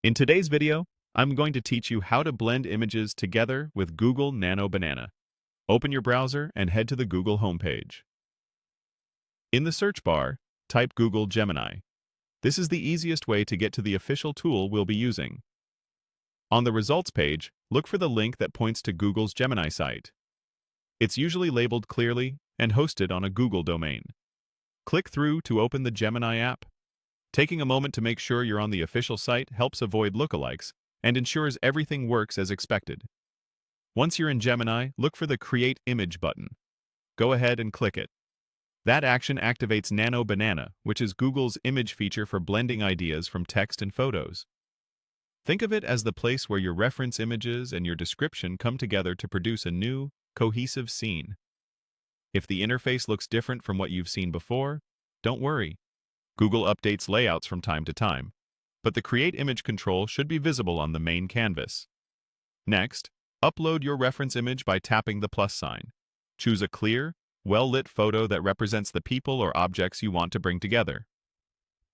In today's video, I'm going to teach you how to blend images together with Google Nano Banana. Open your browser and head to the Google homepage. In the search bar, type Google Gemini. This is the easiest way to get to the official tool we'll be using. On the results page, look for the link that points to Google's Gemini site. It's usually labeled clearly and hosted on a Google domain. Click through to open the Gemini app. Taking a moment to make sure you're on the official site helps avoid lookalikes and ensures everything works as expected. Once you're in Gemini, look for the Create Image button. Go ahead and click it. That action activates Nano Banana, which is Google's image feature for blending ideas from text and photos. Think of it as the place where your reference images and your description come together to produce a new, cohesive scene. If the interface looks different from what you've seen before, don't worry. Google updates layouts from time to time, but the Create Image control should be visible on the main canvas. Next, upload your reference image by tapping the plus sign. Choose a clear, well-lit photo that represents the people or objects you want to bring together.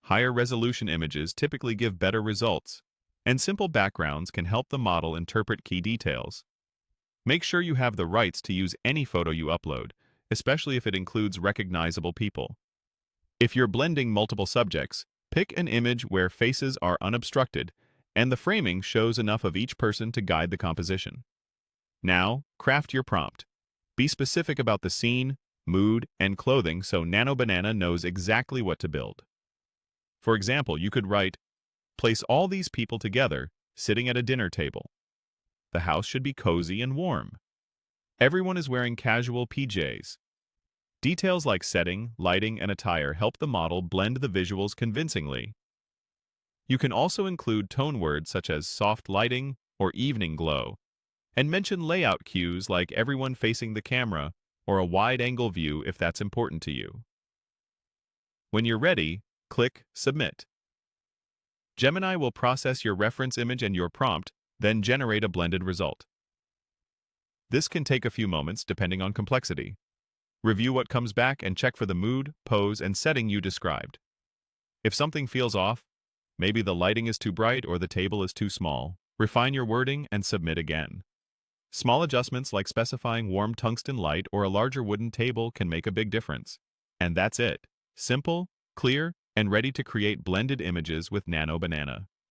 Higher resolution images typically give better results, and simple backgrounds can help the model interpret key details. Make sure you have the rights to use any photo you upload, especially if it includes recognizable people. If you're blending multiple subjects, pick an image where faces are unobstructed and the framing shows enough of each person to guide the composition. Now, craft your prompt. Be specific about the scene, mood, and clothing so Nano Banana knows exactly what to build. For example, you could write, "Place all these people together, sitting at a dinner table. The house should be cozy and warm. Everyone is wearing casual PJs." Details like setting, lighting, and attire help the model blend the visuals convincingly. You can also include tone words such as soft lighting or evening glow, and mention layout cues like everyone facing the camera or a wide-angle view if that's important to you. When you're ready, click Submit. Gemini will process your reference image and your prompt, then generate a blended result. This can take a few moments depending on complexity. Review what comes back and check for the mood, pose, and setting you described. If something feels off, maybe the lighting is too bright or the table is too small, refine your wording and submit again. Small adjustments like specifying warm tungsten light or a larger wooden table can make a big difference. And that's it. Simple, clear, and ready to create blended images with Nano Banana.